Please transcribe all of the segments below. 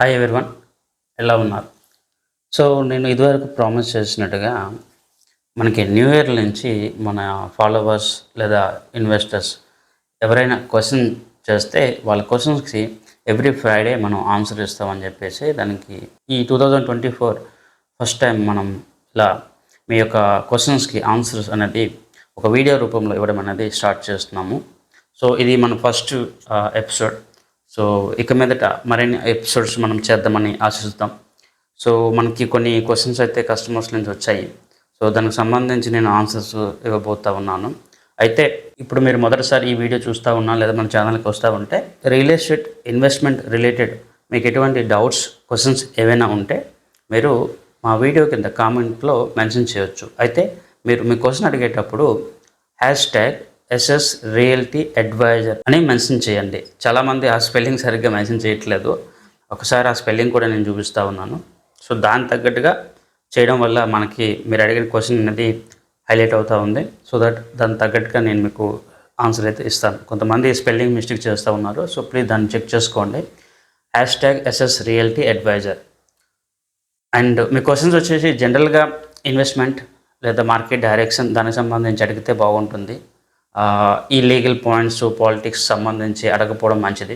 Hi everyone, ఎలా ఉన్నారు? So నేను ఇదివరకు ప్రామిస్ చేసినట్టుగా మనకి న్యూ ఇయర్ నుంచి మన ఫాలోవర్స్ లేదా ఇన్వెస్టర్స్ ఎవరైనా క్వశ్చన్ చేస్తే వాళ్ళ క్వశ్చన్స్కి ఎవ్రీ ఫ్రైడే మనం ఆన్సర్ ఇస్తామని చెప్పేసి దానికి ఈ 2024 ఫస్ట్ టైం మనం ఇలా మీ యొక్క క్వశ్చన్స్కి ఆన్సర్స్ అనేది ఒక వీడియో రూపంలో ఇవ్వడం అనేది స్టార్ట్ చేస్తున్నాము. సో ఇది మన ఫస్ట్ ఎపిసోడ్. సో ఇక మీదట మరిన్ని ఎపిసోడ్స్ మనం చేద్దామని ఆశిస్తాం. సో మనకి కొన్ని క్వశ్చన్స్ అయితే కస్టమర్స్ నుంచి వచ్చాయి. సో దానికి సంబంధించి నేను ఆన్సర్స్ ఇవ్వబోతూ ఉన్నాను. అయితే ఇప్పుడు మీరు మొదటిసారి ఈ వీడియో చూస్తూ ఉన్నా లేదా మన ఛానల్కి వస్తూ ఉంటే రియల్ ఎస్టేట్ ఇన్వెస్ట్మెంట్ రిలేటెడ్ మీకు ఎటువంటి డౌట్స్ క్వశ్చన్స్ ఏవైనా ఉంటే మీరు మా వీడియో కింద కామెంట్లో మెన్షన్ చేయొచ్చు. అయితే మీరు మీ క్వశ్చన్ అడిగేటప్పుడు #SS రియల్టీ అడ్వైజర్ అని మెన్షన్ చేయండి. చాలామంది ఆ స్పెల్లింగ్ సరిగ్గా మెన్షన్ చేయట్లేదు. ఒకసారి ఆ స్పెల్లింగ్ కూడా నేను చూపిస్తూ ఉన్నాను. సో దాని తగ్గట్టుగా చేయడం వల్ల మనకి మీరు అడిగిన క్వశ్చన్ అనేది హైలైట్ అవుతూ ఉంది. సో దాని తగ్గట్టుగా నేను మీకు ఆన్సర్ అయితే ఇస్తాను. కొంతమంది స్పెల్లింగ్ మిస్టేక్ చేస్తూ ఉన్నారు. సో ప్లీజ్ దాన్ని చెక్ చేసుకోండి. #SS realty adviser. అండ్ మీ క్వశ్చన్స్ వచ్చేసి జనరల్గా ఇన్వెస్ట్మెంట్ లేదా మార్కెట్ డైరెక్షన్ దానికి సంబంధించి అడిగితే బాగుంటుంది. ఈ లీగల్ పాయింట్స్ పాలిటిక్స్ సంబంధించి అడగకపోవడం మంచిది.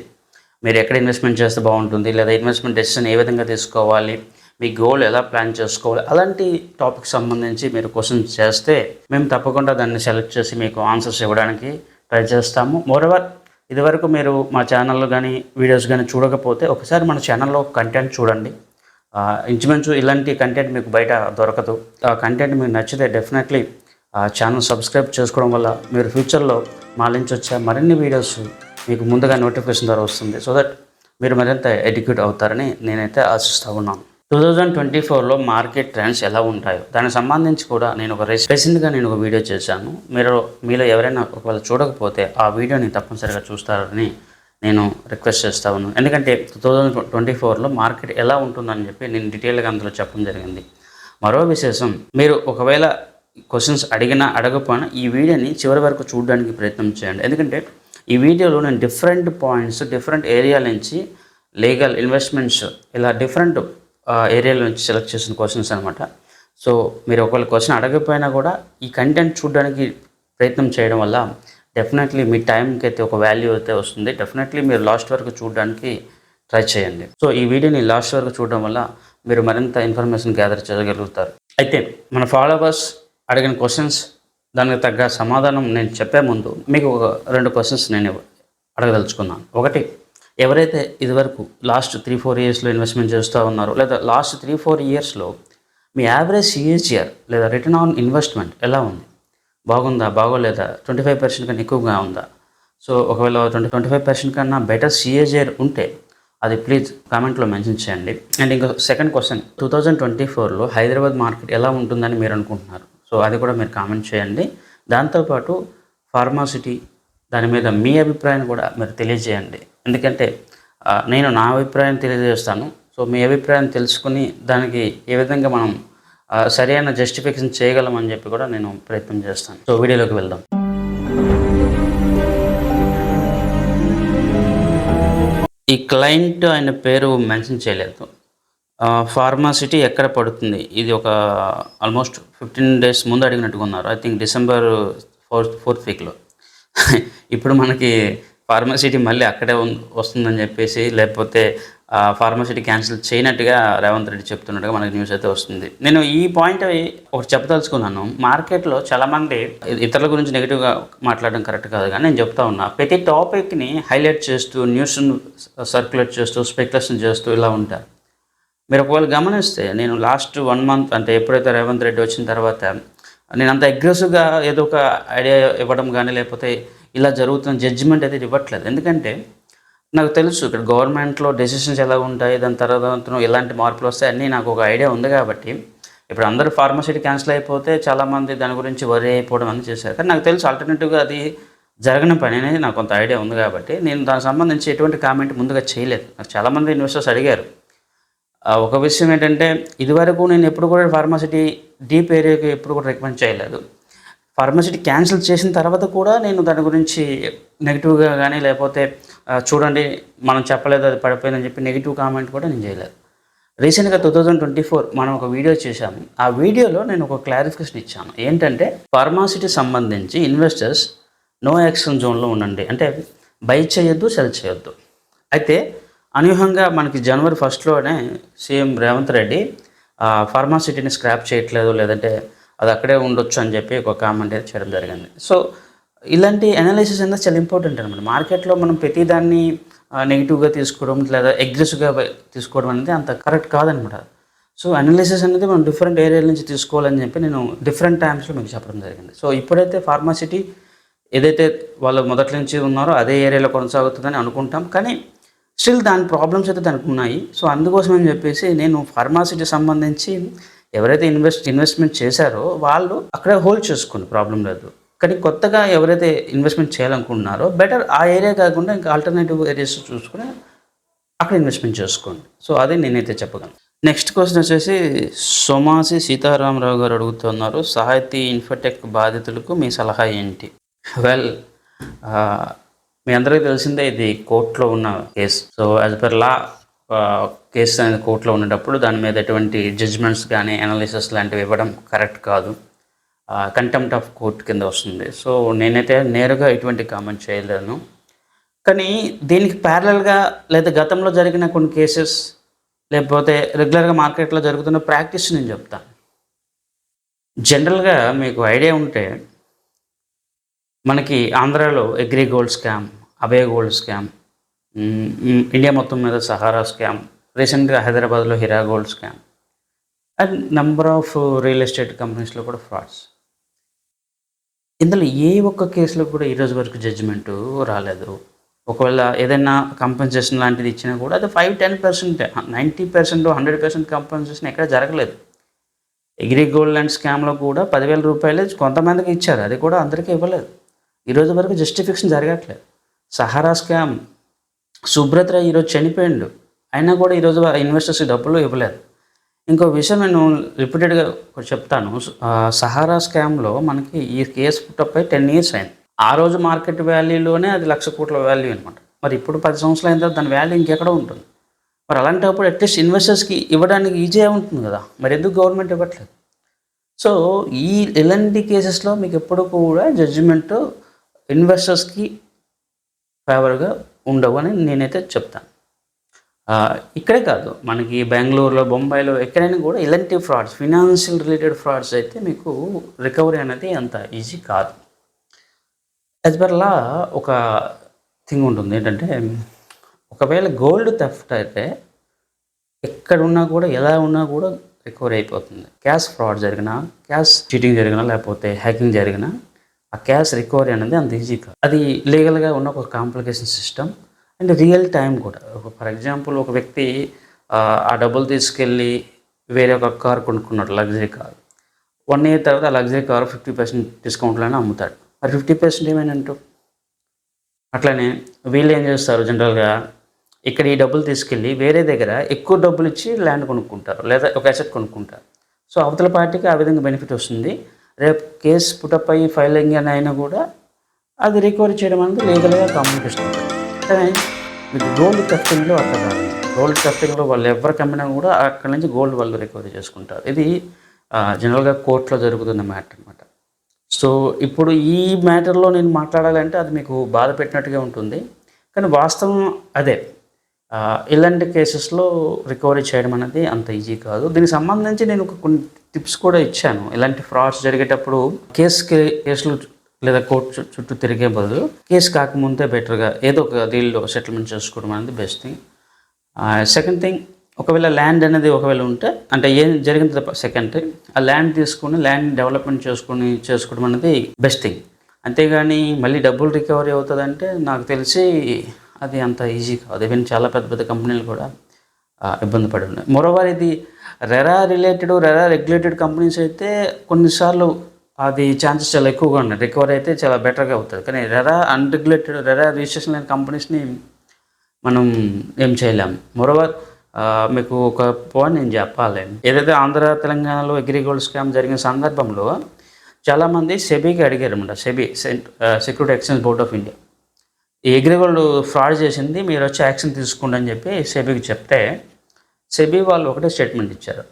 మీరు ఎక్కడ ఇన్వెస్ట్మెంట్ చేస్తే బాగుంటుంది లేదా ఇన్వెస్ట్మెంట్ డెసిషన్ ఏ విధంగా తీసుకోవాలి, మీ గోల్ ఎలా ప్లాన్ చేసుకోవాలి, అలాంటి టాపిక్ సంబంధించి మీరు క్వశ్చన్స్ చేస్తే మేము తప్పకుండా దాన్ని సెలెక్ట్ చేసి మీకు ఆన్సర్స్ ఇవ్వడానికి ట్రై చేస్తాము. మోరోవర్ ఇదివరకు మీరు మా ఛానల్లో కానీ వీడియోస్ కానీ చూడకపోతే ఒకసారి మన ఛానల్లో కంటెంట్ చూడండి. ఇంచుమించు ఇలాంటి కంటెంట్ మీకు బయట దొరకదు. ఆ కంటెంట్ మీకు నచ్చితే డెఫినెట్లీ ఛానల్ సబ్స్క్రైబ్ చేసుకోవడం వల్ల మీరు ఫ్యూచర్లో మా నుంచి వచ్చే మరిన్ని వీడియోస్ మీకు ముందుగా నోటిఫికేషన్ ద్వారా వస్తుంది. సో దట్ మీరు మరింత ఎడ్యుకేట్ అవుతారని నేనైతే ఆశిస్తూ ఉన్నాను. 2024లో మార్కెట్ ట్రెండ్స్ ఎలా ఉంటాయో దానికి సంబంధించి కూడా నేను రీసెంట్గా ఒక వీడియో చేశాను. మీలో ఎవరైనా ఒకవేళ చూడకపోతే ఆ వీడియోని తప్పనిసరిగా చూస్తారని నేను రిక్వెస్ట్ చేస్తా ఉన్నాను. ఎందుకంటే 2024లో మార్కెట్ ఎలా ఉంటుందని చెప్పి నేను డీటెయిల్గా అందులో చెప్పడం జరిగింది. మరో విశేషం, మీరు ఒకవేళ క్వశ్చన్స్ అడిగినా అడగకపోయినా ఈ వీడియోని చివరి వరకు చూడడానికి ప్రయత్నం చేయండి. ఎందుకంటే ఈ వీడియోలో నేను డిఫరెంట్ పాయింట్స్ డిఫరెంట్ ఏరియాల నుంచి లీగల్ ఇన్వెస్ట్మెంట్స్ ఇలా డిఫరెంట్ ఏరియాల నుంచి సెలెక్ట్ చేసిన క్వశ్చన్స్ అనమాట. సో మీరు ఒకవేళ క్వశ్చన్ అడగకపోయినా కూడా ఈ కంటెంట్ చూడడానికి ప్రయత్నం చేయడం వల్ల డెఫినెట్లీ మీ టైంకి అయితే ఒక వాల్యూ అయితే వస్తుంది. డెఫినెట్లీ మీరు లాస్ట్ వరకు చూడడానికి ట్రై చేయండి. సో ఈ వీడియోని లాస్ట్ వరకు చూడడం వల్ల మీరు మరింత ఇన్ఫర్మేషన్ గ్యాదర్ చేయగలుగుతారు. అయితే మన ఫాలోవర్స్ అడిగిన క్వశ్చన్స్ దానికి తగ్గ సమాధానం నేను చెప్పే ముందు మీకు ఒక 2 క్వశ్చన్స్ నేను అడగదలుచుకున్నాను. ఒకటి, ఎవరైతే ఇదివరకు లాస్ట్ 3-4 ఇయర్స్లో ఇన్వెస్ట్మెంట్ చేస్తూ ఉన్నారో లేదా లాస్ట్ 3-4 ఇయర్స్లో మీ యావరేజ్ CAGR లేదా రిటర్న్ ఆన్ ఇన్వెస్ట్మెంట్ ఎలా ఉంది? బాగుందా, బాగోలేదా, 25% కన్నా ఎక్కువగా ఉందా? సో ఒకవేళ 25% కన్నా బెటర్ CAGR ఉంటే అది ప్లీజ్ కామెంట్లో మెన్షన్ చేయండి. అండ్ ఇంకో సెకండ్ క్వశ్చన్, 2024లో హైదరాబాద్ మార్కెట్ ఎలా ఉంటుందని మీరు అనుకుంటున్నారు? సో అది కూడా మీరు కామెంట్ చేయండి. దాంతోపాటు ఫార్మాసిటీ దాని మీద మీ అభిప్రాయాన్ని కూడా మీరు తెలియజేయండి. ఎందుకంటే నేను నా అభిప్రాయం తెలియజేస్తాను. సో మీ అభిప్రాయం తెలుసుకుని దానికి ఏ విధంగా మనం సరైన జస్టిఫికేషన్ చేయగలమని చెప్పి కూడా నేను ప్రయత్నం చేస్తాను. సో వీడియోలోకి వెళ్దాం. ఈ క్లయింట్ ఆయన పేరు మెన్షన్ చేయలేదు. ఫార్మాసిటీ ఎక్కడ పడుతుంది? ఇది ఒక ఆల్మోస్ట్ 15 days ముందు అడిగినట్టుగా ఉన్నారు. ఐ థింక్ December 4th వీక్లో. ఇప్పుడు మనకి ఫార్మాసిటీ మళ్ళీ అక్కడే వస్తుందని చెప్పేసి లేకపోతే ఫార్మాసిటీ క్యాన్సిల్ చేయనట్టుగా రేవంత్ రెడ్డి చెప్తున్నట్టుగా మనకి న్యూస్ అయితే వస్తుంది. నేను ఈ పాయింట్ ఒకటి చెప్పదలుచుకున్నాను. మార్కెట్లో చాలామంది ఇతరుల గురించి నెగిటివ్గా మాట్లాడడం కరెక్ట్ కాదు, కానీ నేను చెప్తా ఉన్నా ప్రతి టాపిక్ని హైలైట్ చేస్తూ న్యూస్ను సర్క్యులేట్ చేస్తూ స్పెక్యులేషన్ చేస్తూ ఇలా ఉంటారు. మీరు ఒకవేళ గమనిస్తే నేను లాస్ట్ 1 month అంటే ఎప్పుడైతే రేవంత్ రెడ్డి వచ్చిన తర్వాత నేను అంత అగ్రెసివ్గా ఏదో ఒక ఐడియా ఇవ్వడం కానీ లేకపోతే ఇలా జరుగుతున్న జడ్జిమెంట్ అయితే ఇవ్వట్లేదు. ఎందుకంటే నాకు తెలుసు ఇక్కడ గవర్నమెంట్లో డెసిషన్స్ ఎలా ఉంటాయి, దాని తర్వాత ఎలాంటి మార్పులు వస్తాయి అన్నీ నాకు ఒక ఐడియా ఉంది. కాబట్టి ఇప్పుడు అందరూ ఫార్మసిటీ క్యాన్సిల్ అయిపోతే చాలామంది దాని గురించి వరి అయిపోవడం అని చేశారు. కానీ నాకు తెలుసు ఆల్టర్నేటివ్గా అది జరగని పని అనేది నాకు కొంత ఐడియా ఉంది. కాబట్టి నేను దానికి సంబంధించి ఎటువంటి కామెంట్ ముందుగా చేయలేదు. నాకు చాలామంది ఇన్వెస్టర్స్ అడిగారు. ఒక విషయం ఏంటంటే ఇదివరకు నేను ఎప్పుడు కూడా ఫార్మాసిటీ డీప్ ఏరియాకి ఎప్పుడు కూడా రికమెండ్ చేయలేదు. ఫార్మాసిటీ క్యాన్సిల్ చేసిన తర్వాత కూడా నేను దాని గురించి నెగిటివ్గా కానీ లేకపోతే చూడండి మనం చెప్పలేదు అది పడిపోయిందని చెప్పి నెగిటివ్ కామెంట్ కూడా నేను చేయలేదు. రీసెంట్గా 2024 మనం ఒక వీడియో చేశాము. ఆ వీడియోలో నేను ఒక క్లారిఫికేషన్ ఇచ్చాను. ఏంటంటే ఫార్మాసిటీ సంబంధించి ఇన్వెస్టర్స్ నో యాక్షన్ జోన్లో ఉండండి, అంటే బై చేయొద్దు, సెల్ చేయొద్దు. అయితే అనూహ్యంగా మనకి జనవరి 1లోనే సీఎం రేవంత్ రెడ్డి ఫార్మాసిటీని స్క్రాప్ చేయట్లేదు, లేదంటే అది అక్కడే ఉండొచ్చు అని చెప్పి ఒక కామెంట్ అయితే చేయడం జరిగింది. సో ఇలాంటి అనాలిసిస్ అనేది చాలా ఇంపార్టెంట్ అనమాట. మార్కెట్లో మనం ప్రతిదాన్ని నెగిటివ్గా తీసుకోవడం లేదా అగ్రెసివ్గా తీసుకోవడం అనేది అంత కరెక్ట్ కాదనమాట. సో అనాలిసిస్ అనేది మనం డిఫరెంట్ ఏరియాల నుంచి తీసుకోవాలని చెప్పి నేను డిఫరెంట్ టైమ్స్లో మీకు చెప్పడం జరిగింది. సో ఇప్పుడైతే ఫార్మాసిటీ ఏదైతే వాళ్ళు మొదటి నుంచి ఉన్నారో అదే ఏరియాలో కొనసాగుతుందని అనుకుంటాం, కానీ స్టిల్ దాని ప్రాబ్లమ్స్ అయితే దానికి ఉన్నాయి. సో అందుకోసం అని చెప్పేసి నేను ఫార్మాసిటీ సంబంధించి ఎవరైతే ఇన్వెస్ట్మెంట్ చేశారో వాళ్ళు అక్కడే హోల్డ్ చేసుకోండి, ప్రాబ్లం లేదు. కానీ కొత్తగా ఎవరైతే ఇన్వెస్ట్మెంట్ చేయాలనుకుంటున్నారో బెటర్ ఆ ఏరియా కాకుండా ఇంకా ఆల్టర్నేటివ్ ఏరియాస్ చూసుకుని అక్కడ ఇన్వెస్ట్మెంట్ చేసుకోండి. సో అది నేనైతే చెప్పగలను. నెక్స్ట్ క్వశ్చన్ వచ్చేసి సోమాసి సీతారామరావు గారు అడుగుతున్నారు, సాహితీ ఇన్ఫోటెక్ బాధితులకు మీ సలహా ఏంటి? వెల్, మీ అందరికీ తెలిసిందే ఇది కోర్టులో ఉన్న case. So as per law case అనేది కోర్టులో ఉండేటప్పుడు దాని మీద ఎటువంటి జడ్జ్మెంట్స్ కానీ అనాలిసిస్ లాంటివి ఇవ్వడం కరెక్ట్ కాదు, కంటెంప్ట్ ఆఫ్ కోర్ట్ కింద వస్తుంది. సో నేనైతే నేరుగా ఎటువంటి కామెంట్ చేయలేను. కానీ దీనికి ప్యారలల్గా లేదా గతంలో జరిగిన కొన్ని కేసెస్ లేకపోతే రెగ్యులర్గా మార్కెట్లో జరుగుతున్న ప్రాక్టీస్ నేను చెప్తాను. జనరల్గా మీకు ఐడియా ఉంటే మనకి ఆంధ్రాలో Agri Gold scam, Abhaya Gold scam, India మొత్తం మీద సహారా స్కామ్, రీసెంట్గా హైదరాబాద్లో Heera Gold scam and number of real estate కంపెనీస్లో కూడా ఫ్రాడ్స్. ఇందులో ఏ ఒక్క కేసులో కూడా ఈరోజు వరకు జడ్జిమెంటు రాలేదు. ఒకవేళ ఏదైనా కంపెన్సేషన్ లాంటిది ఇచ్చినా కూడా అది 5-10%, 90%, 100% కంపెన్సేషన్ ఎక్కడ జరగలేదు. అగ్రి గోల్డ్ ల్యాండ్ స్కామ్లో కూడా 10,000 రూపాయలు కొంతమందికి ఇచ్చారు, అది కూడా అందరికీ ఇవ్వలేదు. ఈరోజు వరకు జస్టిఫికేషన్ జరగట్లేదు. సహారా స్కామ్, సుబ్రత్ రాయ్ ఈరోజు చనిపోయిండు, అయినా కూడా ఈరోజు ఇన్వెస్టర్స్కి డబ్బులు ఇవ్వలేదు. ఇంకో విషయం నేను రిపీటెడ్గా చెప్తాను. సహారా స్కామ్లో మనకి ఈ కేసు పుట్టపై 10 years అయింది. ఆ రోజు మార్కెట్ వాల్యూలోనే అది 1,00,000 కోట్ల వాల్యూ అనమాట. మరి ఇప్పుడు 10 సంవత్సరాలు అయిన తర్వాత దాని వాల్యూ ఇంకెక్కడ ఉంటుంది? మరి అలాంటప్పుడు అట్లీస్ట్ ఇన్వెస్టర్స్కి ఇవ్వడానికి ఈజీగా ఉంటుంది కదా, మరి ఎందుకు గవర్నమెంట్ ఇవ్వట్లేదు? సో ఇలాంటి కేసెస్లో మీకు ఎప్పుడు కూడా జడ్జిమెంట్ ఇన్వెస్టర్స్కి ఫేవర్గా ఉండవు అని నేనైతే చెప్తాను. ఇక్కడే కాదు, మనకి బెంగళూరులో, బొంబాయిలో ఎక్కడైనా కూడా ఇలాంటి ఫ్రాడ్స్, ఫినాన్షియల్ రిలేటెడ్ ఫ్రాడ్స్ అయితే మీకు రికవరీ అనేది అంత ఈజీ కాదు. యాజ్ పర్ లా ఒక థింగ్ ఉంటుంది ఏంటంటే, ఒకవేళ గోల్డ్ థెఫ్ట్ అయితే ఎక్కడున్నా కూడా ఎలా ఉన్నా కూడా రికవరీ అయిపోతుంది. క్యాష్ ఫ్రాడ్ జరిగినా, క్యాష్ చీటింగ్ జరిగినా, లేకపోతే హ్యాకింగ్ జరిగినా ఆ క్యాష్ రికవరీ అనేది అంత ఈజీ కాదు. అది లీగల్గా ఉన్న ఒక complication system and real time కూడా. ఫర్ ఎగ్జాంపుల్, ఒక వ్యక్తి ఆ డబ్బులు తీసుకెళ్ళి వేరే ఒక కార్ కొనుక్కున్నాడు, లగ్జరీ కార్. 1 year తర్వాత ఆ లగ్జరీ కార్ 50% డిస్కౌంట్లోనే అమ్ముతాడు. మరి 50% ఏమైనంటూ? అట్లనే వీళ్ళు ఏం చేస్తారు, జనరల్గా ఇక్కడ ఈ డబ్బులు తీసుకెళ్ళి వేరే దగ్గర ఎక్కువ డబ్బులు ఇచ్చి ల్యాండ్ కొనుక్కుంటారు, లేదా ఒక అసెట్ కొనుక్కుంటారు. సో అవతల పార్టీకి ఆ విధంగా బెనిఫిట్ వస్తుంది. రేపు కేసు పుటప్ అయ్యి ఫైలింగ్ అని అయినా కూడా అది రికవరీ చేయడం అనేది లీగల్గా కాంప్లికేషన్ ఉంటుంది. కానీ మీకు గోల్డ్ థెఫ్టింగ్లో అట్లా కాదు. గోల్డ్ థెఫ్టింగ్లో వాళ్ళు ఎవరికి అమ్మినా కూడా అక్కడి నుంచి గోల్డ్ వాళ్ళు రికవరీ చేసుకుంటారు. ఇది జనరల్గా కోర్టులో జరుగుతున్న మ్యాటర్ అనమాట. సో ఇప్పుడు ఈ మ్యాటర్లో నేను మాట్లాడాలంటే అది మీకు బాధ పెట్టినట్టుగా ఉంటుంది, కానీ వాస్తవం అదే. ఇలాంటి కేసెస్లో రికవరీ చేయడం అనేది అంత ఈజీ కాదు. దీనికి సంబంధించి నేను కొన్ని టిప్స్ కూడా ఇచ్చాను. ఇలాంటి ఫ్రాడ్స్ జరిగేటప్పుడు కేసులు లేదా కోర్టు చుట్టూ తిరిగే బదులు కేసు కాకముందే బెటర్గా ఏదో ఒక డీల్లో సెటిల్మెంట్ చేసుకోవడం అనేది బెస్ట్ థింగ్. సెకండ్ థింగ్, ఒకవేళ ల్యాండ్ అనేది ఒకవేళ ఉంటే, అంటే ఏం జరిగింది సెకండరీ, ఆ ల్యాండ్ తీసుకొని ల్యాండ్ డెవలప్మెంట్ చేసుకోవడం అనేది బెస్ట్ థింగ్. అంతేగాని మళ్ళీ డబ్బులు రికవరీ అవుతుందంటే నాకు తెలిసి అది అంత ఈజీ కాదు. ఈవెన్ చాలా పెద్ద పెద్ద కంపెనీలు కూడా ఇబ్బంది పడి ఉన్నాయి. మరోవారు ఇది రెరా రెగ్యులేటెడ్ కంపెనీస్ అయితే కొన్నిసార్లు అది ఛాన్సెస్ చాలా ఎక్కువగా ఉన్నాయి, రికవరీ అయితే చాలా బెటర్గా అవుతుంది. కానీ రెరా రిజిస్ట్రేషన్ లేని కంపెనీస్ని మనం ఏం చేయలేము. మరోవర్ మీకు ఒక పాయింట్ నేను చెప్పాలి. ఏదైతే ఆంధ్ర తెలంగాణలో అగ్రి గోల్డ్ స్కామ్ జరిగిన సందర్భంలో చాలామంది సెబీకి అడిగారు అనమాట. SEBI, security exchange board of India, ఈ అగ్రిగోల్డ్ ఫ్రాడ్ చేసింది, మీరు వచ్చి యాక్షన్ తీసుకోండి అని చెప్పి సెబీకి చెప్తే సెబీ వాళ్ళు ఒకటే స్టేట్మెంట్ ఇచ్చారు,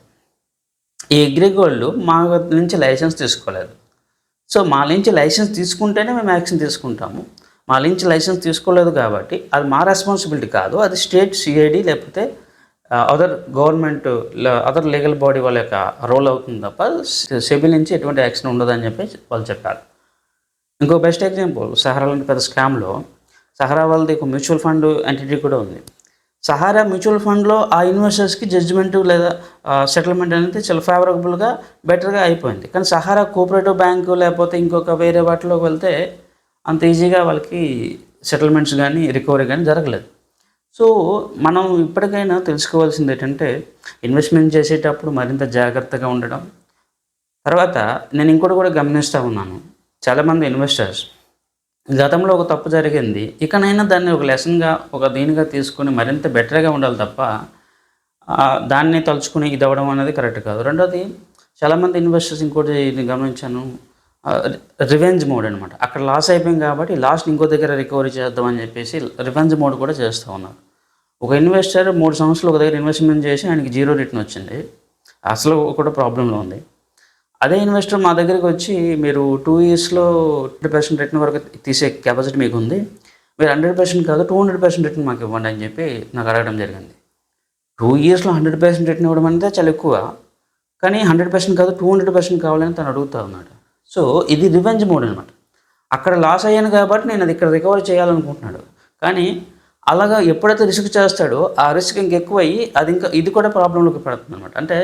ఈ అగ్రిగోల్డ్ మా నుంచి లైసెన్స్ తీసుకోలేదు. సో మా నుంచి లైసెన్స్ తీసుకుంటేనే మేము యాక్షన్ తీసుకుంటాము. మా నుంచి లైసెన్స్ తీసుకోలేదు కాబట్టి అది మా రెస్పాన్సిబిలిటీ కాదు, అది స్టేట్ సిఐడి లేకపోతే other government other legal body వాళ్ళ యొక్క రోల్ అవుతుంది తప్ప సెబీ నుంచి ఎటువంటి యాక్షన్ ఉండదని చెప్పి వాళ్ళు చెప్పారు. ఇంకో బెస్ట్ ఎగ్జాంపుల్, సహారా లాంటి పెద్ద స్కామ్లో సహారా వాళ్ళది ఒక మ్యూచువల్ ఫండ్ ఎంటిటీ కూడా ఉంది. సహారా మ్యూచువల్ ఫండ్లో ఆ ఇన్వెస్టర్స్కి జడ్జిమెంట్ లేదా సెటిల్మెంట్ అనేది చాలా ఫేవరబుల్గా బెటర్గా అయిపోయింది. కానీ సహారా కోఆపరేటివ్ బ్యాంకు లేకపోతే ఇంకొక వేరే వాటిలోకి వెళ్తే అంత ఈజీగా వాళ్ళకి సెటిల్మెంట్స్ కానీ రికవరీ కానీ జరగలేదు. సో మనం ఇప్పటికైనా తెలుసుకోవాల్సింది ఏంటంటే ఇన్వెస్ట్మెంట్ చేసేటప్పుడు మరింత జాగ్రత్తగా ఉండడం. తర్వాత నేను ఇంకోటి కూడా గమనిస్తూ ఉన్నాను, చాలామంది ఇన్వెస్టర్స్ గతంలో ఒక తప్పు జరిగింది, ఇకనైనా దాన్ని ఒక లెసన్గా ఒక దీనిగా తీసుకొని మరింత బెటర్గా ఉండాలి తప్ప దాన్ని తలుచుకుని ఇది అవ్వడం అనేది కరెక్ట్ కాదు. రెండోది, చాలామంది ఇన్వెస్టర్స్ ఇంకోటి గమనించాను, రివెంజ్ మోడ్ అనమాట. అక్కడ లాస్ అయిపోయింది కాబట్టి లాస్ట్ ఇంకో దగ్గర రికవరీ చేద్దామని చెప్పేసి రివెంజ్ మోడ్ కూడా చేస్తూ ఉన్నారు. ఒక ఇన్వెస్టర్ 3 సంవత్సరాలు ఒక దగ్గర ఇన్వెస్ట్మెంట్ చేసి ఆయనకి 0 రిటర్న్ వచ్చింది, అసలు కూడా ప్రాబ్లంలో ఉంది. అదే ఇన్వెస్టర్ మా దగ్గరికి వచ్చి మీరు 2 ఇయర్స్లో 100% రిటర్న్ వరకు తీసే కెపాసిటీ మీకు ఉంది, మీరు 100% కాదు 200% రిటర్న్ మాకు ఇవ్వండి అని చెప్పి నాకు అడగడం జరిగింది. 2 ఇయర్స్లో 100% రిటర్న్ ఇవ్వడం అనేది చాలా ఎక్కువ, కానీ 100% కాదు 200% కావాలని తను అడుగుతూ ఉన్నాడు. సో ఇది రివెంజ్ మోడ్ అనమాట. అక్కడ లాస్ అయ్యాను కాబట్టి నేను అది ఇక్కడ రికవర్ చేయాలనుకుంటున్నాడు. కానీ అలాగా ఎప్పుడైతే రిస్క్ చేస్తాడో ఆ రిస్క్ ఇంకెక్కువయ్యి ఇది కూడా ప్రాబ్లంలోకి పడుతుంది అనమాట. అంటే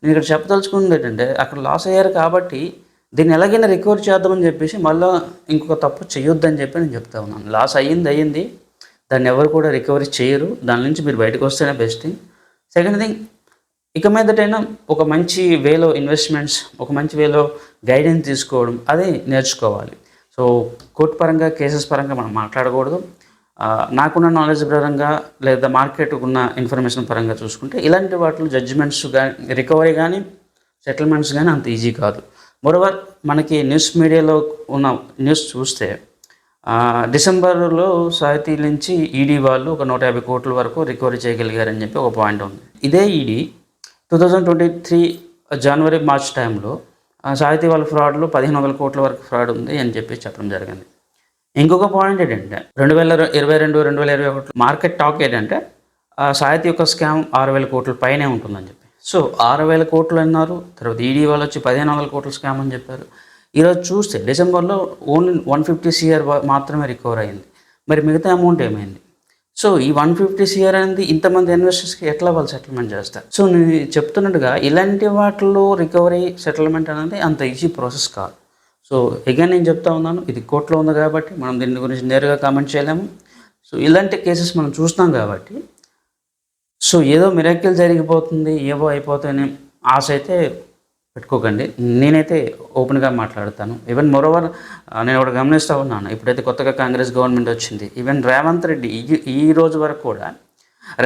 నేను ఇక్కడ చెప్పదలుచుకున్నది ఏంటంటే అక్కడ లాస్ అయ్యారు కాబట్టి దీన్ని ఎలాగైనా రికవర్ చేద్దామని చెప్పేసి మళ్ళీ ఇంకొక తప్పు చేయొద్దని చెప్పి నేను చెప్తా ఉన్నాను. లాస్ అయ్యింది, దాన్ని ఎవరు కూడా రికవరీ చేయరు, దాని నుంచి మీరు బయటకు వస్తేనే బెస్ట్ థింగ్. సెకండ్ థింగ్, ఇక మీదటైనా ఒక మంచి వేలో ఇన్వెస్ట్మెంట్స్, ఒక మంచి వేలో గైడెన్స్ తీసుకోవడం అది నేర్చుకోవాలి. సో కోర్టు పరంగా కేసెస్ పరంగా మనం మాట్లాడకూడదు. నాకున్న నాలెడ్జ్ పరంగా లేదా మార్కెట్ ఉన్న ఇన్ఫర్మేషన్ పరంగా చూసుకుంటే ఇలాంటి వాటిలో జడ్జిమెంట్స్ కానీ రికవరీ కానీ సెటిల్మెంట్స్ కానీ అంత ఈజీ కాదు. మరోవర్ మనకి న్యూస్ మీడియాలో ఉన్న న్యూస్ చూస్తే డిసెంబర్లో సాహితీ నుంచి ఈడీ వాళ్ళు ఒక 150 కోట్ల వరకు రికవరీ చేయగలిగారని చెప్పి ఒక పాయింట్ ఉంది. ఇదే ఈడీ 2023 జనవరి మార్చ్ టైంలో సాహితీ వాళ్ళ ఫ్రాడ్లో 1500 కోట్ల వరకు ఫ్రాడ్ ఉంది అని చెప్పి చెప్పడం జరిగింది. ఇంకొక పాయింట్ ఏంటంటే 2022-2021 మార్కెట్ టాక్ ఏంటంటే సాహితీ యొక్క స్కామ్ 6000 కోట్ల పైనే ఉంటుందని చెప్పి. సో 6000 కోట్లు అన్నారు, తర్వాత ఈడీ వాళ్ళు వచ్చి 1500 కోట్ల స్కామ్ అని చెప్పారు. ఈరోజు చూస్తే డిసెంబర్లో ఓన్లీ 150 CR మాత్రమే రికవర్ అయింది. మరి మిగతా అమౌంట్ ఏమైంది? సో ఈ 150 CR అనేది ఇంతమంది ఇన్వెస్టర్స్కి ఎట్లా వాళ్ళు సెటిల్మెంట్ చేస్తారు? సో నేను చెప్తున్నట్టుగా ఇలాంటి వాటిల్లో రికవరీ సెటిల్మెంట్ అనేది అంత ఈజీ ప్రాసెస్ కాదు. సో అగైన్ నేను చెప్తా ఉన్నాను, ఇది కోర్టులో ఉంది కాబట్టి మనం దీని గురించి నేరుగా కామెంట్ చేయలేము. సో ఇలాంటి కేసెస్ మనం చూస్తాం కాబట్టి సో ఏదో మిరాకిల్ జరిగిపోతుంది, ఏవో అయిపోతాయని ఆశ అయితే పెట్టుకోకండి. నేనైతే ఓపెన్గా మాట్లాడతాను. ఈవెన్ మరోవర్ నేను ఒకటి గమనిస్తూ ఉన్నాను, ఇప్పుడైతే కొత్తగా కాంగ్రెస్ గవర్నమెంట్ వచ్చింది, ఈవెన్ రేవంత్ రెడ్డి ఈ రోజు వరకు కూడా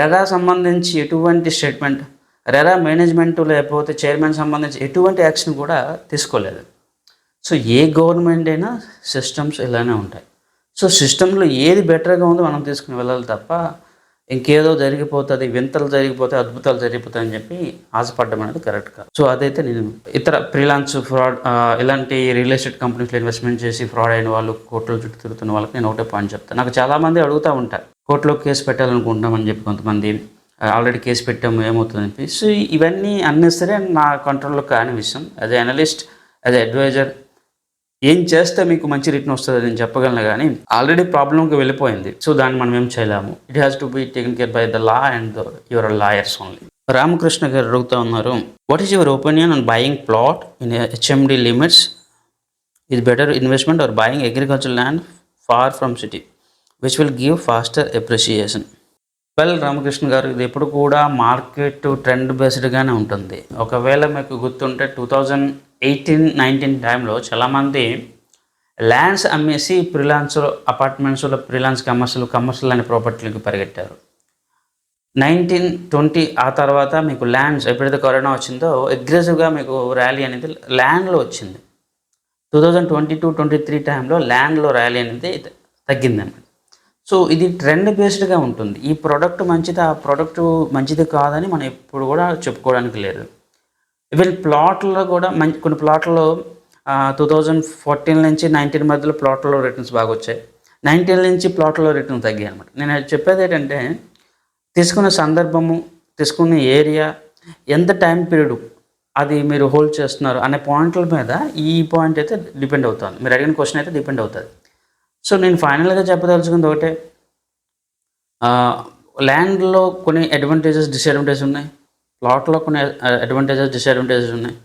రెరా సంబంధించి ఎటువంటి స్టేట్మెంట్, రెరా మేనేజ్మెంట్ లేకపోతే చైర్మన్ సంబంధించి ఎటువంటి యాక్షన్ కూడా తీసుకోలేదు. సో ఏ గవర్నమెంట్ అయినా సిస్టమ్స్ ఇలానే ఉంటాయి. సో సిస్టంలో ఏది బెటర్గా ఉందో మనం తీసుకుని వెళ్ళాలి తప్ప ఇంకేదో జరిగిపోతుంది, వింతలు జరిగిపోతాయి, అద్భుతాలు జరిగిపోతాయి అని చెప్పి ఆశపడడం అనేది కరెక్ట్ కాదు. సో అదైతే నేను ఇతర ఫ్రీలాన్స్ ఫ్రాడ్ ఇలాంటి రియల్ ఎస్టేట్ కంపెనీస్లో ఇన్వెస్ట్మెంట్ చేసి ఫ్రాడ్ అయిన వాళ్ళు కోర్టులో చుట్టూ తిరుగుతున్న వాళ్ళకి నేను ఒకటే పాయింట్ చెప్తాను. నాకు చాలామంది అడుగుతూ ఉంటారు, కోర్టులో కేసు పెట్టాలనుకుంటామని చెప్పి కొంతమంది, ఆల్రెడీ కేసు పెట్టాము ఏమవుతుందని చెప్పి. సో ఇవన్నీ అన్నెసరీ నా కంట్రోల్లో కాని విషయం. As a analyst, as a adviser ఏం చేస్తే మీకు మంచి రిటర్న్ వస్తుంది నేను చెప్పగలను, కానీ ఆల్రెడీ ప్రాబ్లంకి వెళ్ళిపోయింది. సో దాన్ని మనం ఏం చేయలేము. It has to be taken care by the law and your lawyers only. Ramakrishna garu అడుగుతూ ఉన్నారు, what is your opinion on buying plot in HMD limits is better investment or buying agriculture land far from city which will give faster appreciation? Well Ramakrishna garu, ఇది ఎప్పుడు కూడా market trend బేస్డ్గానే ఉంటుంది. ఒకవేళ మీకు గుర్తుంటే 2018-19 టైంలో చాలామంది ల్యాండ్స్ అమ్మేసి ఫ్రీలాన్స్ అపార్ట్మెంట్స్లో ఫ్రీలాన్స్ కమర్షియల్ అనే ప్రాపర్టీలకు పరిగెట్టారు. 1920 ఆ తర్వాత మీకు ల్యాండ్స్ ఎప్పుడైతే కరోనా వచ్చిందో అగ్రెసివ్గా మీకు ర్యాలీ అనేది ల్యాండ్లో వచ్చింది. 2022-23 టైంలో ల్యాండ్లో ర్యాలీ అనేది తగ్గిందన్నమాట. సో ఇది ట్రెండ్ బేస్డ్గా ఉంటుంది. ఈ ప్రోడక్ట్ మంచిది, ఆ ప్రోడక్ట్ మంచిది కాదని మనం ఎప్పుడు కూడా చెప్పుకోవడానికి లేదు. ఈవెన్ ప్లాట్‌లో కూడా కొన్ని ప్లాట్‌లలో 2014 నుంచి 19 మధ్యలో ప్లాట్‌లో రిటర్న్స్ బాగొచ్చాయి. 19 నుంచి ప్లాట్‌లో రిటర్న్స్ తగ్గాయనమాట. నేను చెప్పేదేంటంటే తీసుకున్న సందర్భము, తీసుకున్న ఏరియా, ఎంత టైం పీరియడ్ అది మీరు హోల్డ్ చేస్తున్నారు అనే పాయింట్ల మీద ఈ పాయింట్ అయితే డిపెండ్ అవుతుంది. మీరు అడిగిన క్వెషన్ అయితే డిపెండ్ అవుతుంది. సో నేను ఫైనల్‌గా చెప్పదలుచుకుంది ఒకటే. ల్యాండ్‌లో కొన్ని అడ్వాంటేజెస్, డిసడ్వాంటేజెస్ ఉన్నాయి. ప్లాట్‌లో కొన్ని అడ్వాంటేజెస్, డిసడ్వాంటేజెస్ ఉన్నాయి.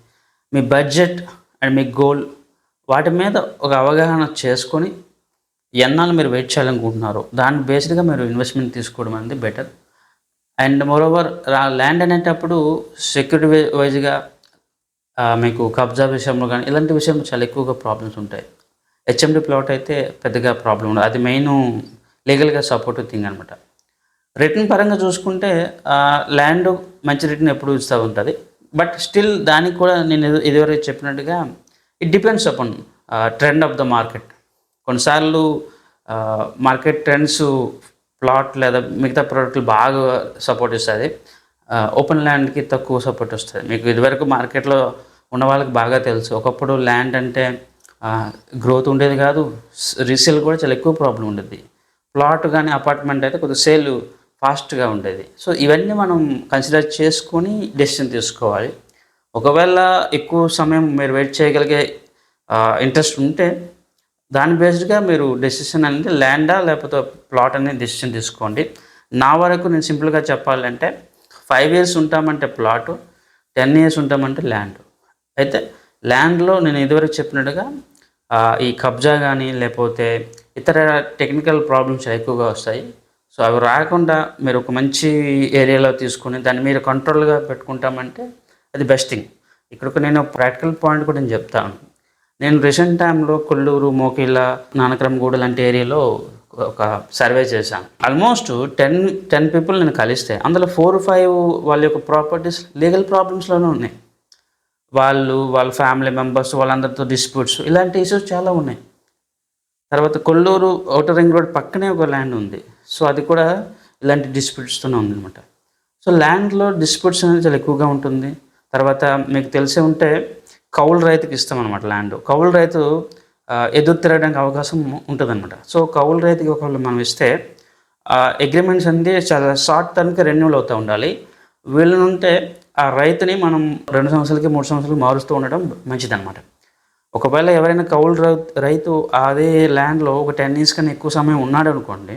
మీ బడ్జెట్ అండ్ మీ గోల్ వాటి మీద ఒక అవగాహన చేసుకొని ఎన్నాళ్ళు మీరు వెయిట్ చేయాలనుకుంటున్నారో దాన్ని బేస్డ్‌గా మీరు ఇన్వెస్ట్‌మెంట్ తీసుకోవడం అనేది బెటర్. అండ్ మోరోవర్ ల్యాండ్ అనేటప్పుడు సెక్యూరిటీ వైజ్‌గా మీకు కబ్జా విషయంలో కానీ ఇలాంటి విషయంలో చాలా ఎక్కువగా ప్రాబ్లమ్స్ ఉంటాయి. హెచ్ఎండి ప్లాట్ అయితే పెద్దగా ప్రాబ్లం ఉండదు. అది మెయిన్ లీగల్‌గా సపోర్టివ్ థింగ్ అనమాట. రిటర్న్ పరంగా చూసుకుంటే ల్యాండ్ మంచి రిటర్న్ ఎప్పుడు ఇస్తూ ఉంటుంది. బట్ స్టిల్ దానికి కూడా నేను ఇదివరకు చెప్పినట్టుగా it depends upon trend of the market. కొన్నిసార్లు మార్కెట్ ట్రెండ్స్ ప్లాట్ లేదా మిగతా ప్రోడక్ట్లు బాగా సపోర్ట్ ఇస్తుంది. ఓపెన్ ల్యాండ్కి తక్కువ సపోర్ట్ వస్తుంది. మీకు ఇదివరకు మార్కెట్లో ఉన్న వాళ్ళకి బాగా తెలుసు. ఒకప్పుడు ల్యాండ్ అంటే గ్రోత్ ఉండేది కాదు. రీసేల్ కూడా చాలా ఎక్కువ ప్రాబ్లం ఉండేది. ప్లాట్ కానీ అపార్ట్మెంట్ అయితే కొద్దిగా సేల్ ఫాస్ట్గా ఉండేది. సో ఇవన్నీ మనం కన్సిడర్ చేసుకొని డెసిషన్ తీసుకోవాలి. ఒకవేళ ఎక్కువ సమయం మీరు వెయిట్ చేయగలిగే ఇంట్రెస్ట్ ఉంటే దాని బేస్డ్గా మీరు డెసిషన్ అనేది ల్యాండా లేకపోతే ప్లాట్ అనేది డెసిషన్ తీసుకోండి. నా వరకు నేను సింపుల్గా చెప్పాలంటే 5 years ఉంటామంటే ప్లాటు, 10 years ఉంటామంటే ల్యాండ్. అయితే ల్యాండ్లో నేను ఇదివరకు చెప్పినట్టుగా ఈ కబ్జా కానీ లేకపోతే ఇతర టెక్నికల్ ప్రాబ్లమ్స్ ఎక్కువగా వస్తాయి. సో అవి రాకుండా మీరు ఒక మంచి ఏరియాలో తీసుకొని దాన్ని మీరు కంట్రోల్గా పెట్టుకుంటామంటే అది బెస్ట్ థింగ్. ఇక్కడ నేను ప్రాక్టికల్ పాయింట్ కూడా నేను చెప్తాను. నేను రీసెంట్ టైంలో కొల్లూరు, మోకిల, నానక్రమ్గూడ లాంటి ఏరియాలో ఒక సర్వే చేశాను. ఆల్మోస్ట్ 10 people నేను కలిస్తే అందులో 4-5 వాళ్ళ యొక్క ప్రాపర్టీస్ లీగల్ ప్రాబ్లమ్స్లోనే ఉన్నాయి. వాళ్ళ ఫ్యామిలీ మెంబర్స్ వాళ్ళందరితో డిస్ప్యూట్స్ ఇలాంటి ఇష్యూస్ చాలా ఉన్నాయి. తర్వాత కొల్లూరు ఔటర్ రింగ్ రోడ్ పక్కనే ఒక ల్యాండ్ ఉంది. సో అది కూడా ఇలాంటి డిస్ప్యూట్స్తోనే ఉందన్నమాట. సో ల్యాండ్లో డిస్ప్యూట్స్ అనేది చాలా ఎక్కువగా ఉంటుంది. తర్వాత మీకు తెలిసే ఉంటే కౌలు రైతుకి ఇస్తామన్నమాట ల్యాండ్. కౌలు రైతు ఎదురు తిరగడానికి అవకాశం ఉంటుందన్నమాట. సో కౌలు రైతుకి ఒకవేళ మనం ఇస్తే అగ్రిమెంట్స్ అనేది చాలా షార్ట్ టర్మ్కి రెన్యూవల్ అవుతూ ఉండాలి. వీళ్ళనుంటే ఆ రైతుని మనం 2 సంవత్సరాలకి 3 సంవత్సరాలకి మారుస్తూ ఉండడం మంచిదన్నమాట. ఒకవేళ ఎవరైనా కౌలు రైతు అదే ల్యాండ్లో ఒక 10 years కన్నా ఎక్కువ సమయం ఉన్నాడు అనుకోండి,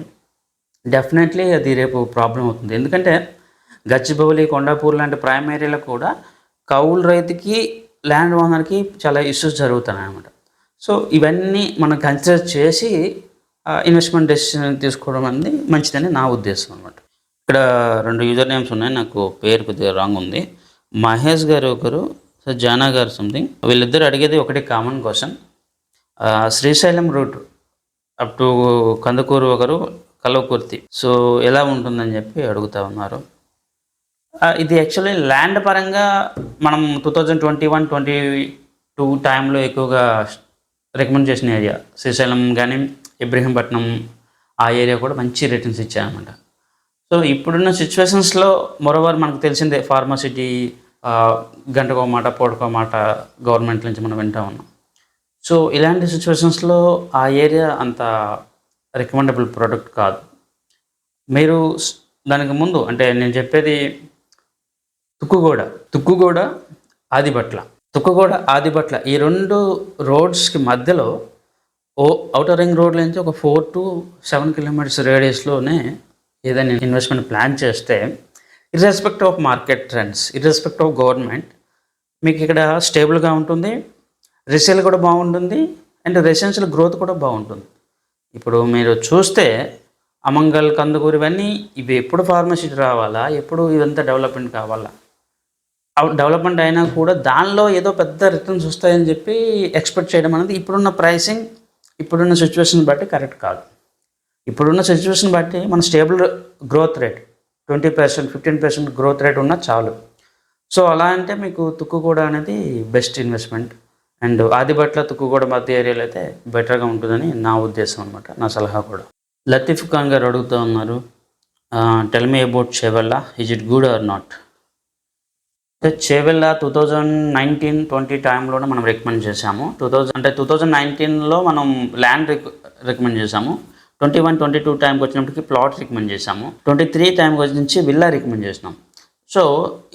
డెఫినెట్లీ అది రేపు ప్రాబ్లం అవుతుంది. ఎందుకంటే గచ్చిబౌలి, కొండాపూర్ లాంటి ప్రైమ్ ఏరియాలో కూడా కౌలు రైతుకి ల్యాండ్ ఓనర్కి చాలా ఇష్యూస్ జరుగుతున్నాయి అన్నమాట. సో ఇవన్నీ మనం కన్సిడర్ చేసి ఇన్వెస్ట్మెంట్ డెసిషన్ తీసుకోవడం అనేది మంచిదని నా ఉద్దేశం అనమాట. ఇక్కడ 2 యూజర్ నేమ్స్ ఉన్నాయి. నాకు పేరు కొద్దిగా రాంగ్ ఉంది. మహేష్ గారు ఒకరు, జానా గారు సంథింగ్. వీళ్ళిద్దరు అడిగేది ఒకటి common question. Srisailam route up to Kandukur ఒకరు, కల్వకుర్తి సో ఎలా ఉంటుందని చెప్పి అడుగుతూ ఉన్నారు. ఇది యాక్చువల్లీ ల్యాండ్ పరంగా మనం 2021-22 టైంలో ఎక్కువగా రికమెండ్ చేసిన ఏరియా శ్రీశైలం కానీ ఇబ్రహీంపట్నం ఆ ఏరియా కూడా మంచి రిటర్న్స్ ఇచ్చాయన్నమాట. సో ఇప్పుడున్న సిచ్యువేషన్స్లో మరోవర్ మనకు తెలిసిందే ఫార్మసిటీ గంటకో మాట పూటకో మాట గవర్నమెంట్ నుంచి మనం వింటూ ఉన్నాం. సో ఇలాంటి సిచ్యువేషన్స్లో ఆ ఏరియా అంత రికమెండబుల్ ప్రోడక్ట్ కాదు. మీరు దానికి ముందు అంటే నేను చెప్పేది తుక్కుగూడ, ఆదిబట్ల ఈ 2 రోడ్స్కి మధ్యలో ఔటర్ రింగ్ రోడ్ నుంచి ఒక 4 to 7 kilometers రేడియస్లోనే ఏదైనా ఇన్వెస్ట్మెంట్ ప్లాన్ చేస్తే irrespect of market trends, irrespect of government మీకు ఇక్కడ స్టేబుల్గా ఉంటుంది, రీసేల్ కూడా బాగుంటుంది అండ్ రెసిడెన్షియల్ గ్రోత్ కూడా బాగుంటుంది. ఇప్పుడు మీరు చూస్తే అమంగల్, కందుకూరు ఇవి ఎప్పుడు ఫార్మసిటీ రావాలా, ఎప్పుడు ఇదంతా డెవలప్మెంట్ కావాలా, డెవలప్మెంట్ అయినా కూడా దానిలో ఏదో పెద్ద రిటర్న్స్ వస్తాయని చెప్పి ఎక్స్పెక్ట్ చేయడం అనేది ఇప్పుడున్న ప్రైసింగ్, ఇప్పుడున్న సిచ్యువేషన్ బట్టి కరెక్ట్ కాదు. ఇప్పుడున్న సిచ్యువేషన్ బట్టి మన stable growth rate 20%, 15% growth rate ఉన్నా చాలు. సో అలా అంటే మీకు తుక్కుగూడ అనేది best investment and Adibatla, Tukkuguda మధ్య ఏరియాలో అయితే బెటర్గా ఉంటుందని నా ఉద్దేశం అనమాట, నా సలహా కూడా. లతీఫ్ ఖాన్ గారు అడుగుతూ ఉన్నారు, tell me about Chevella, is it good or not? Chevella 2019-20 టైంలోనే మనం రికమెండ్ చేసాము. 2019లో మనం ల్యాండ్ రికమెండ్ చేసాము. 21-22 టైంకి వచ్చినప్పటికి ప్లాట్ రికమెండ్ చేసాము. 23 టైంకి వచ్చి విల్లా రికమెండ్ చేసినాం. సో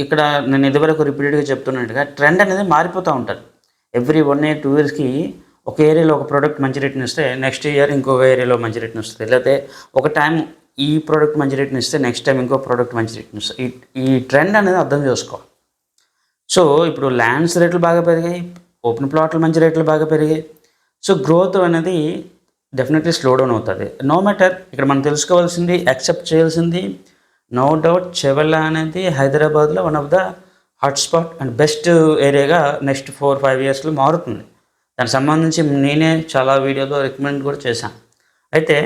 ఇక్కడ నేను ఇదివరకు రిపీటెడ్గా చెప్తున్నట్టుగా ట్రెండ్ అనేది మారిపోతూ ఉంటుంది. ఎవ్రీ 1 year 2 yearsకి ఒక ఏరియాలో ఒక ప్రోడక్ట్ మంచి రేట్ని ఇస్తే నెక్స్ట్ ఇయర్ ఇంకొక ఏరియాలో మంచి రేట్ని వస్తుంది. లేకపోతే ఒక టైం ఈ ప్రోడక్ట్ మంచి రేట్ని ఇస్తే నెక్స్ట్ టైం ఇంకో ప్రోడక్ట్ మంచి రేట్ని ఇస్తుంది. ఈ ట్రెండ్ అనేది అర్థం చేసుకోవాలి. సో ఇప్పుడు ల్యాండ్స్ రేట్లు బాగా పెరిగాయి, ఓపెన్ ప్లాట్లు మంచి రేట్లు బాగా పెరిగాయి. సో గ్రోత్ అనేది డెఫినెట్లీ స్లో డౌన్ అవుతుంది. నో మ్యాటర్, ఇక్కడ మనం తెలుసుకోవాల్సింది, యాక్సెప్ట్ చేయాల్సింది, నో డౌట్ చేవెళ్ళ అనేది హైదరాబాద్లో one of the hotspot and best ఏరియాగా నెక్స్ట్ 4-5 yearsలో మారుతుంది. దానికి సంబంధించి నేనే చాలా వీడియోలో రికమెండ్ కూడా చేశాను. అయితే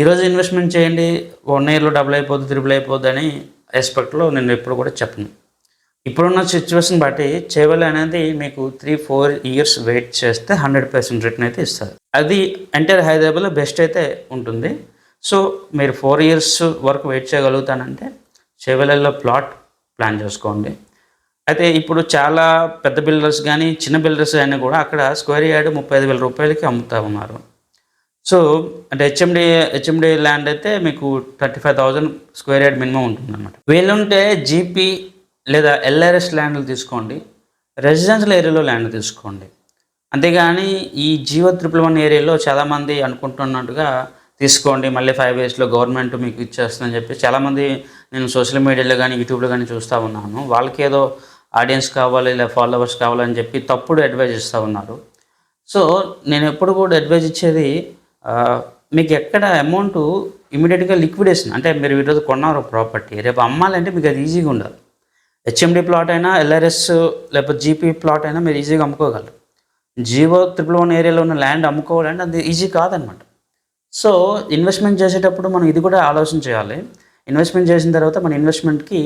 ఈరోజు ఇన్వెస్ట్మెంట్ చేయండి, 1 yearలో డబుల్ అయిపోద్ది, ట్రిపుల్ అయిపోద్ది అని ఎస్పెక్ట్లో నేను ఎప్పుడు కూడా చెప్పను. ఇప్పుడున్న సిచ్యువేషన్ బట్టి చేవెళ్ళ అనేది మీకు 3-4 years వెయిట్ చేస్తే 100% రిటర్న్ అయితే ఇస్తారు. అది ఎంటైర్ హైదరాబాద్లో బెస్ట్ అయితే ఉంటుంది. సో మీరు 4 years వరకు వెయిట్ చేయగలుగుతానంటే చేవెళ్ళలో ప్లాట్ ప్లాన్ చేసుకోండి. అయితే ఇప్పుడు చాలా పెద్ద బిల్డర్స్ కానీ చిన్న బిల్డర్స్ అయినా కూడా అక్కడ స్క్వేర్ యార్డ్ 35,000 రూపాయలకి అమ్ముతూ ఉన్నారు. సో అంటే హెచ్ఎండి ల్యాండ్ అయితే మీకు 35,000 స్క్వేర్ యార్డ్ మినిమం ఉంటుంది అనమాట. వీళ్ళుంటే జీపీ లేదా ఎల్ఆర్ఎస్ ల్యాండ్లు తీసుకోండి, రెసిడెన్షియల్ ఏరియాలో ల్యాండ్ తీసుకోండి. అంతేగాని ఈ జియో 111 ఏరియాలో చాలామంది అనుకుంటున్నట్టుగా తీసుకోండి, మళ్ళీ 5 yearsలో గవర్నమెంట్ మీకు ఇచ్చేస్తుందని చెప్పి చాలామంది నేను సోషల్ మీడియాలో కానీ యూట్యూబ్లో కానీ చూస్తూ ఉన్నాను. వాళ్ళకి ఏదో ఆడియన్స్ కావాలి లేదా ఫాలోవర్స్ కావాలని చెప్పి తప్పుడు అడ్వైజ్ ఇస్తూ ఉన్నారు. సో నేను ఎప్పుడు కూడా అడ్వైజ్ ఇచ్చేది, మీకు ఎక్కడ అమౌంట్ ఇమీడియట్గా లిక్విడేషన్, అంటే మీరు ఈరోజు కొన్నారు ప్రాపర్టీ, రేపు అమ్మాలంటే మీకు అది ఈజీగా ఉండాలి. హెచ్ఎండి ప్లాట్ అయినా ఎల్ఆర్ఎస్ లేకపోతే జీపీ ప్లాట్ అయినా మీరు ఈజీగా అమ్ముకోగలరు. జియో 111 ఏరియాలో ఉన్న ల్యాండ్ అమ్ముకోవాలంటే అది ఈజీ కాదనమాట. సో ఇన్వెస్ట్మెంట్ చేసేటప్పుడు మనం ఇది కూడా ఆలోచన చేయాలి. ఇన్వెస్ట్మెంట్ చేసిన తర్వాత మన ఇన్వెస్ట్మెంట్కి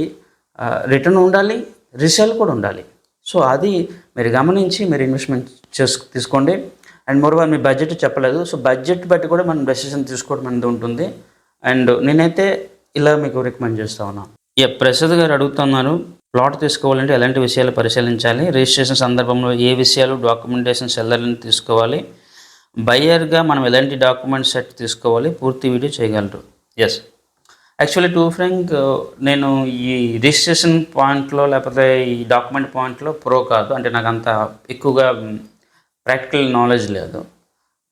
రిటర్న్ ఉండాలి, రీసేల్ కూడా ఉండాలి. సో అది మీరు గమనించి మీరు ఇన్వెస్ట్మెంట్ తీసుకోండి. అండ్ మోరోవర్ మీ బడ్జెట్ చెప్పలేదు, సో బడ్జెట్ బట్టి కూడా మనం డెసిషన్ తీసుకోవడం అనేది ఉంటుంది. అండ్ నేనైతే ఇలా మీకు రికమెండ్ చేస్తా ఉన్నాను. ప్రసాద్ గారు అడుగుతున్నారు, ప్లాట్ తీసుకోవాలంటే ఎలాంటి విషయాలు పరిశీలించాలి, రిజిస్ట్రేషన్ సందర్భంలో ఏ విషయాలు డాక్యుమెంటేషన్ సెల్లర్ని తీసుకోవాలి, బయ్యర్గా మనం ఎలాంటి డాక్యుమెంట్ సెట్ తీసుకోవాలి, పూర్తి వీడియో చేయగలరు? ఎస్, యాక్చువల్లీ టు ఫ్రాంక్ నేను ఈ రిజిస్ట్రేషన్ పాయింట్లో లేకపోతే ఈ డాక్యుమెంట్ పాయింట్లో ప్రో కాదు, అంటే నాకు అంత ఎక్కువగా ప్రాక్టికల్ నాలెడ్జ్ లేదు.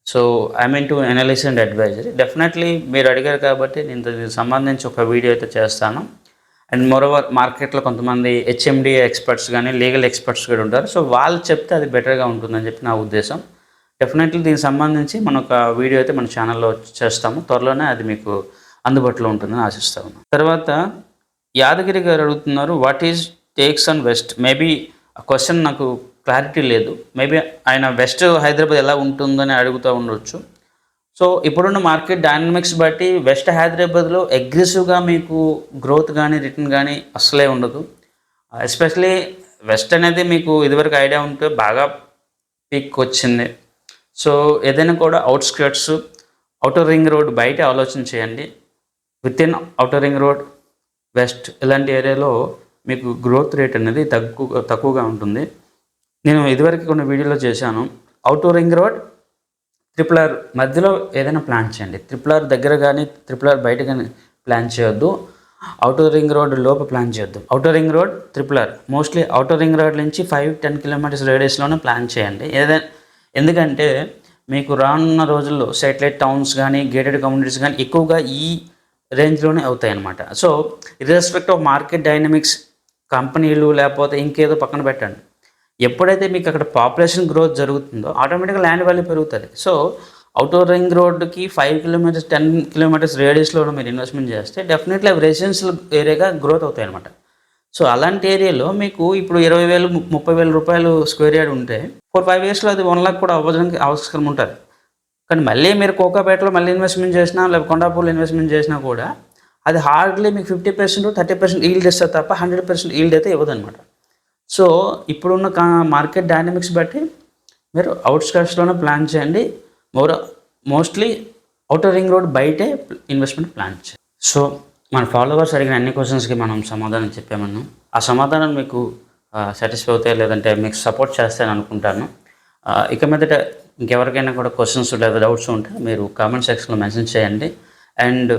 So I mean to analyse and advisory. Definitely మీరు అడిగారు కాబట్టి నేను దీనికి సంబంధించి ఒక వీడియో అయితే చేస్తాను. అండ్ మోరోవర్ మార్కెట్లో కొంతమంది హెచ్ఎండి ఎక్స్పర్ట్స్ కానీ లీగల్ ఎక్స్పర్ట్స్ కూడా ఉంటారు. సో వాళ్ళు చెప్తే అది బెటర్గా ఉంటుందని చెప్పి నా ఉద్దేశం. డెఫినెట్లీ దీనికి సంబంధించి మనం ఒక వీడియో అయితే మన ఛానల్లో చేస్తాము, త్వరలోనే అది మీకు అందుబాటులో ఉంటుందని ఆశిస్తాము. తర్వాత యాదగిరి గారు అడుగుతున్నారు, what is takes on west? Maybe ఆ క్వశ్చన్ నాకు క్లారిటీ లేదు. మేబీ ఆయన వెస్ట్ హైదరాబాద్ ఎలా ఉంటుందని అడుగుతూ ఉండొచ్చు. సో ఇప్పుడున్న మార్కెట్ డైనమిక్స్ బట్టి వెస్ట్ హైదరాబాద్లో అగ్రెసివ్గా మీకు గ్రోత్ కానీ రిటర్న్ కానీ అస్సలే ఉండదు. ఎస్పెషలీ వెస్ట్ అనేది మీకు ఇదివరకు ఐడియా ఉంటే బాగా పీక్ వచ్చింది. సో ఏదైనా కూడా అవుట్స్కర్ట్స్, అవుటర్ రింగ్ రోడ్ బయట ఆలోచన చేయండి. With in outer ring road, west ఇలాంటి ఏరియాలో మీకు గ్రోత్ రేట్ అనేది తక్కువగా ఉంటుంది. నేను ఇదివరకు కొన్ని వీడియోలో చేశాను. అవుటర్ రింగ్ రోడ్, RRR మధ్యలో ఏదైనా ప్లాన్ చేయండి. RRR దగ్గర కానీ RRR బయట కానీ ప్లాన్ చేయొద్దు. అవుటర్ రింగ్ రోడ్ లోపు ప్లాన్ చేయొద్దు. Outer ring road, RRR mostly outer ring road నుంచి 5-10 kilometers రేడియస్లోనే ప్లాన్ చేయండి. ఎందుకంటే మీకు రానున్న రోజుల్లో శాటిలైట్ టౌన్స్ కానీ గేటెడ్ కమ్యూనిటీస్ కానీ ఎక్కువగా ఈ రేంజ్లోనే అవుతాయి అన్నమాట. సో ఇర్రెస్పెక్ట్ ఆఫ్ మార్కెట్ డైనమిక్స్, కంపెనీలు లేకపోతే ఇంకేదో పక్కన పెట్టండి, ఎప్పుడైతే మీకు అక్కడ పాపులేషన్ గ్రోత్ జరుగుతుందో ఆటోమేటిక్గా ల్యాండ్ వాల్యూ పెరుగుతుంది. సో అవుటర్ రింగ్ రోడ్కి 5 kilometers 10 kilometers రేడియస్లో మీరు ఇన్వెస్ట్మెంట్ చేస్తే డెఫినెట్లీ అవి రెసిడెన్షియల్ ఏరియాగా గ్రోత్ అవుతాయి అనమాట. సో అలాంటి ఏరియాలో మీకు ఇప్పుడు 20,000-30,000 రూపాయలు స్క్వేర్ యార్డ్ ఉంటే 4-5 yearsలో అది 1 lakh కూడా అవ్వడానికి అవసరం ఉంటుంది. కానీ మళ్ళీ మీరు కోకాపేటలో మళ్ళీ ఇన్వెస్ట్మెంట్ చేసినా లేకపోతే కొండాపూర్లో ఇన్వెస్ట్మెంట్ చేసినా కూడా అది హార్డ్లీ మీకు 50%-30% ఈల్డ్ ఇస్తుంది తప్ప 100% ఈల్డ్ అయితే ఇవ్వదన్నమాట. సో ఇప్పుడున్న మార్కెట్ డైనమిక్స్ బట్టి మీరు అవుట్స్కర్ట్స్లోనే ప్లాన్ చేయండి. మోస్ట్లీ ఔటర్ రింగ్ రోడ్ బయటే ఇన్వెస్ట్మెంట్ ప్లాన్ చేయాలి. సో మన ఫాలోవర్స్ అడిగిన అన్ని క్వశ్చన్స్కి మనం సమాధానం చెప్పామన్నాం. ఆ సమాధానం మీకు సాటిస్ఫై అవుతాయి, లేదంటే మీకు సపోర్ట్ చేస్తాయని అనుకుంటాను. ఇక మీదట ఇంకెవరికైనా కూడా క్వశ్చన్స్ లేదా డౌట్స్ ఉంటే మీరు కామెంట్ సెక్షన్లో మెన్షన్ చేయండి. అండ్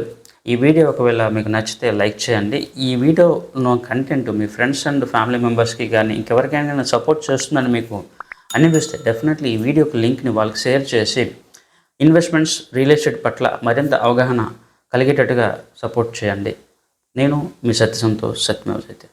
ఈ వీడియో ఒకవేళ మీకు నచ్చితే లైక్ చేయండి. ఈ వీడియోలో content me friends and family మెంబర్స్కి కానీ ఇంకెవరికైనా సపోర్ట్ చేస్తుందని మీకు అనిపిస్తే డెఫినెట్లీ ఈ వీడియోకి లింక్ని వాళ్ళకి షేర్ చేసి ఇన్వెస్ట్మెంట్స్, రియల్ ఎస్టేట్ పట్ల మరింత అవగాహన కలిగేటట్టుగా సపోర్ట్ చేయండి. నేను మీ సత్య సంతోష్, సత్యమేవ జయతే.